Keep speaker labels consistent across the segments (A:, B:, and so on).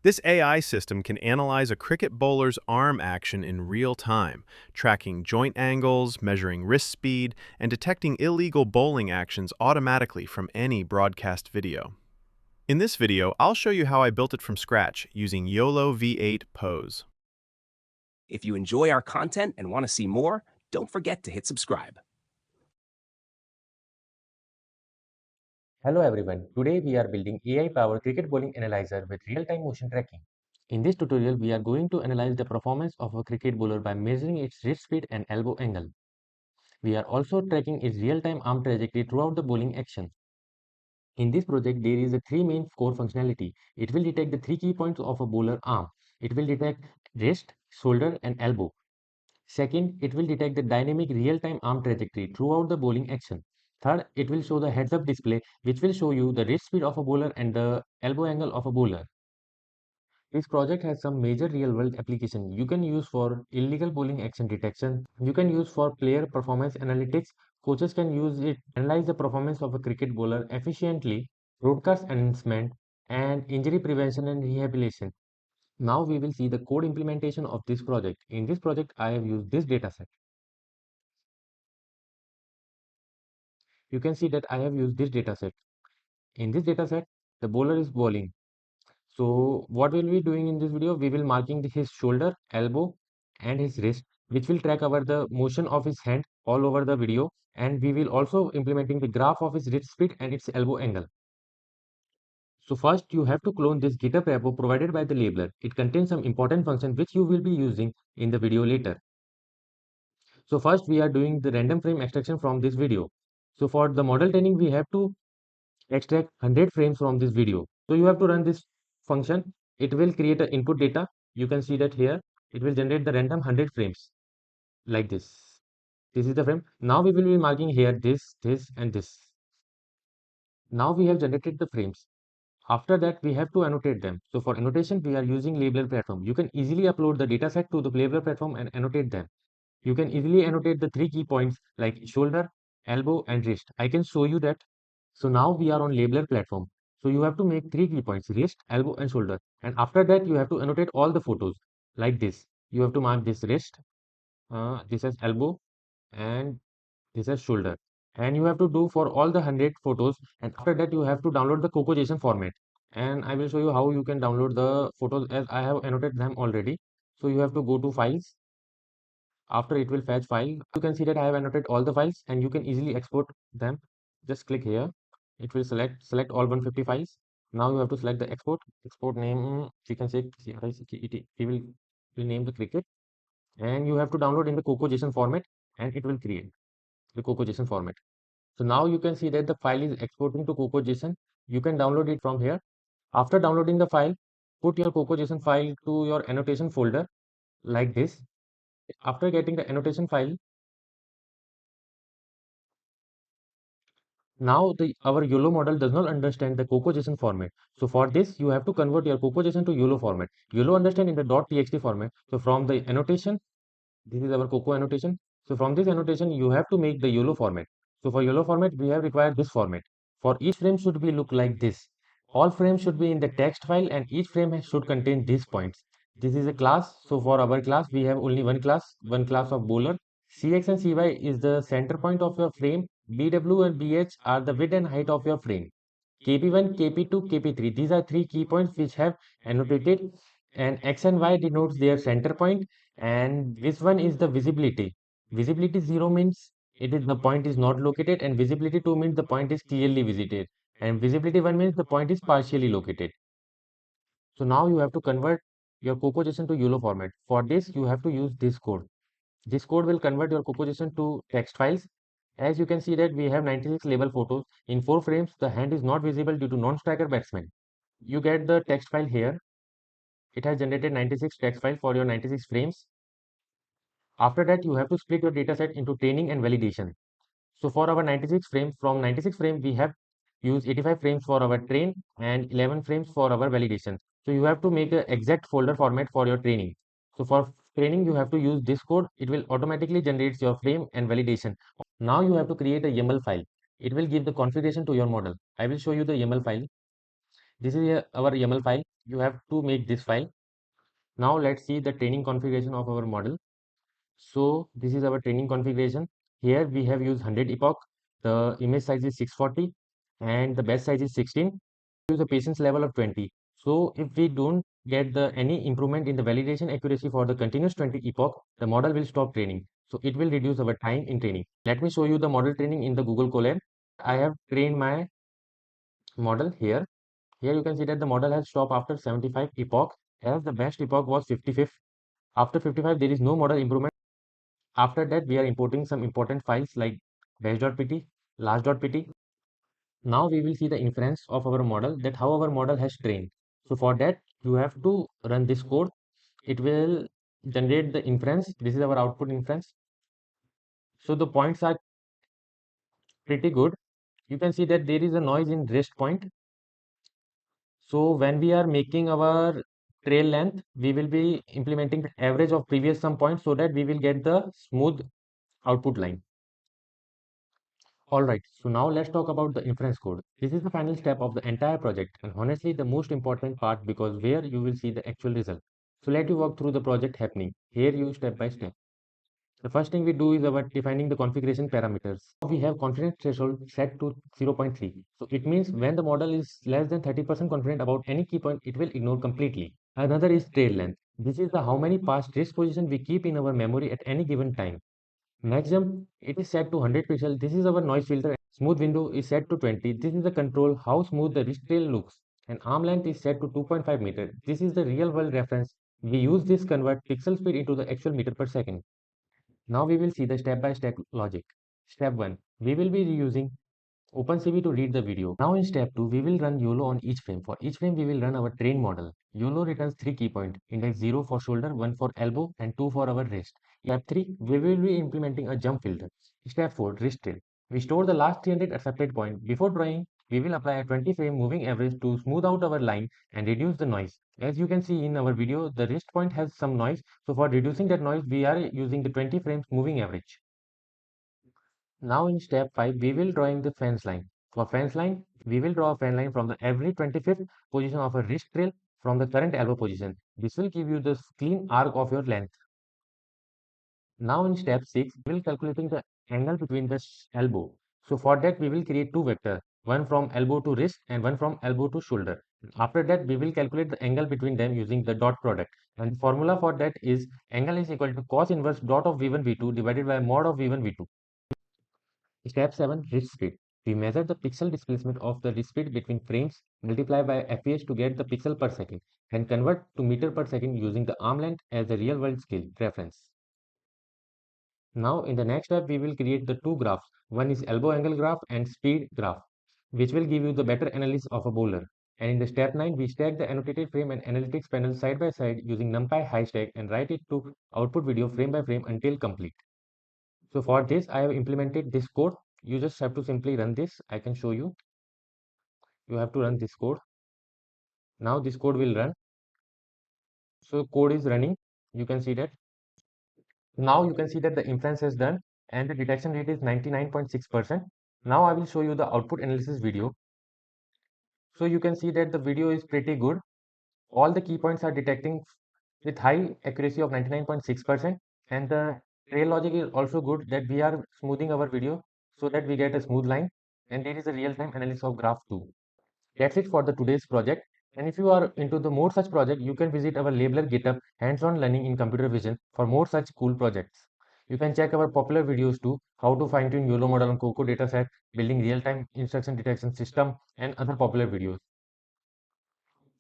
A: This AI system can analyze a cricket bowler's arm action in real time, tracking joint angles, measuring wrist speed, and detecting illegal bowling actions automatically from any broadcast video. In this video, I'll show you how I built it from scratch using YOLOv8 Pose.
B: If you enjoy our content and want to see more, don't forget to hit subscribe.
C: Hello everyone, today we are building AI-powered cricket bowling analyzer with real-time motion tracking. In this tutorial, we are going to analyze the performance of a cricket bowler by measuring its wrist speed and elbow angle. We are also tracking its real-time arm trajectory throughout the bowling action. In this project, there is a three main core functionality. It will detect the three key points of a bowler arm. It will detect wrist, shoulder and elbow. Second, it will detect the dynamic real-time arm trajectory throughout the bowling action. Third, it will show the heads-up display, which will show you the wrist speed of a bowler and the elbow angle of a bowler. This project has some major real-world application you can use for illegal bowling action detection. You can use for player performance analytics. Coaches can use it to analyze the performance of a cricket bowler efficiently, broadcast announcement, and injury prevention and rehabilitation. Now we will see the code implementation of this project. In this project, I have used this dataset. You can see that I have used this dataset. In this dataset, the bowler is bowling. So what we'll be doing in this video, we will marking his shoulder, elbow and his wrist, which will track our the motion of his hand all over the video. And we will also implementing the graph of his wrist speed and its elbow angle. So first you have to clone this GitHub repo provided by the Labellerr. It contains some important function which you will be using in the video later. So first we are doing the random frame extraction from this video. So for the model training, we have to extract 100 frames from this video. So you have to run this function. It will create an input data. You can see that here. It will generate the random 100 frames like this. This is the frame. Now we will be marking here this, and this. Now we have generated the frames. After that, we have to annotate them. So for annotation, we are using Labellerr platform. You can easily upload the dataset to the Labellerr platform and annotate them. You can easily annotate the three key points like shoulder, elbow and wrist. I can show you that. So now we are on Labellerr platform. So you have to make three key points, wrist, elbow and shoulder. And after that, you have to annotate all the photos like this. You have to mark this wrist, this as elbow and this as shoulder. And you have to do for all the 100 photos. And after that, you have to download the COCO JSON format. And I will show you how you can download the photos as I have annotated them already. So you have to go to files. After it will fetch file, you can see that I have annotated all the files and you can easily export them. Just click here. It will select all 150 files. Now you have to select the export name. You can say CRICKET. We will name the cricket, and you have to download in the COCO JSON format, and it will create the COCO JSON format. So now you can see that the file is exporting to COCO JSON. You can download it from here. After downloading the file, put your COCO JSON file to your annotation folder like this. After getting the annotation file, now our YOLO model does not understand the COCO JSON format. So for this, you have to convert your COCO JSON to YOLO format. YOLO understand in the .txt format. So from the annotation, this is our COCO annotation. So from this annotation, you have to make the YOLO format. So for YOLO format, we have required this format. For each frame should be look like this. All frames should be in the text file and each frame should contain these points. This is a class. So for our class, we have only one class of bowler. CX and CY is the center point of your frame. BW and BH are the width and height of your frame. KP1, KP2, KP3. These are three key points which have annotated, and X and Y denotes their center point, and this one is the visibility. Visibility 0 means the point is not located, and visibility 2 means the point is clearly visited, and visibility 1 means the point is partially located. So now you have to convert your COCO JSON to YOLO format. For this, you have to use this code. This code will convert your COCO JSON to text files. As you can see that we have 96 label photos. In 4 frames, the hand is not visible due to non-striker batsman. You get the text file here. It has generated 96 text file for your 96 frames. After that, you have to split your dataset into training and validation. So for our 96 frames, from 96 frames, we have used 85 frames for our train and 11 frames for our validation. So you have to make an exact folder format for your training. So for training, you have to use this code. It will automatically generate your frame and validation. Now you have to create a YAML file. It will give the configuration to your model. I will show you the YAML file. This is our YAML file. You have to make this file. Now let's see the training configuration of our model. So this is our training configuration. Here we have used 100 epoch. The image size is 640 and the batch size is 16. Use a patience level of 20. So if we don't get any improvement in the validation accuracy for the continuous 20 epoch, the model will stop training. So it will reduce our time in training. Let me show you the model training in the Google Colab. I have trained my model here. Here you can see that the model has stopped after 75 epoch, as the best epoch was 55th. After 55, there is no model improvement. After that, we are importing some important files like batch.pt, last.pt. Now we will see the inference of our model, that how our model has trained. So for that, you have to run this code. It will generate the inference. This is our output inference. So the points are pretty good. You can see that there is a noise in rest point. So when we are making our trail length, we will be implementing the average of previous sum points so that we will get the smooth output line. Alright, so now let's talk about the inference code. This is the final step of the entire project and honestly the most important part, because where you will see the actual result. So let you walk through the project happening. Here you step by step. The first thing we do is about defining the configuration parameters. We have confidence threshold set to 0.3. So it means when the model is less than 30% confident about any key point, it will ignore completely. Another is trail length. This is the how many past trace position we keep in our memory at any given time. Maximum, it is set to 100 pixel. This is our noise filter. Smooth window is set to 20. This is the control how smooth the wrist trail looks. And arm length is set to 2.5 meter. This is the real world reference. We use this convert pixel speed into the actual meter per second. Now we will see the step-by-step logic. Step 1. We will be using OpenCV to read the video. Now in step 2, we will run YOLO on each frame. For each frame, we will run our train model. YOLO returns 3 key points. Index 0 for shoulder, 1 for elbow, and 2 for our wrist. Step 3, we will be implementing a jump filter. Step 4, wrist trail. We store the last 300 accepted point. Before drawing, we will apply a 20 frame moving average to smooth out our line and reduce the noise. As you can see in our video, the wrist point has some noise. So for reducing that noise, we are using the 20 frames moving average. Now in step 5, we will drawing the fence line. For fence line, we will draw a fence line from the every 25th position of a wrist trail from the current elbow position. This will give you the clean arc of your length. Now in step 6, we will calculating the angle between the elbow. So for that, we will create two vectors, one from elbow to wrist and one from elbow to shoulder. After that, we will calculate the angle between them using the dot product. And the formula for that is angle is equal to cos inverse dot of V1 V2 divided by mod of V1 V2. Step 7, wrist speed. We measure the pixel displacement of the wrist speed between frames, multiply by fps to get the pixel per second, and convert to meter per second using the arm length as a real world scale reference. Now in the next step, we will create the two graphs. One is elbow angle graph and speed graph, which will give you the better analysis of a bowler. And in the step 9, we stack the annotated frame and analytics panel side by side using NumPy high stack and write it to output video frame by frame until complete. So for this, I have implemented this code. You just have to simply run this. I can show you. You have to run this code. Now this code will run. So code is running. You can see that. Now you can see that the inference is done and the detection rate is 99.6%. Now I will show you the output analysis video. So you can see that the video is pretty good. All the key points are detecting with high accuracy of 99.6%, and the trail logic is also good, that we are smoothing our video so that we get a smooth line, and there is a real-time analysis of graph too. That's it for the today's project. And if you are into the more such project, you can visit our Labellerr GitHub hands-on learning in computer vision for more such cool projects. You can check our popular videos too, how to fine-tune YOLO model on COCO Dataset, building real-time instruction detection system, and other popular videos.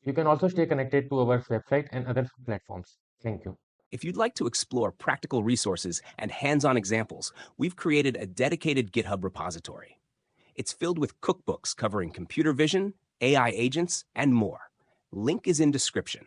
C: You can also stay connected to our website and other platforms. Thank you.
B: If you'd like to explore practical resources and hands-on examples, we've created a dedicated GitHub repository. It's filled with cookbooks covering computer vision, AI agents, and more. Link is in description.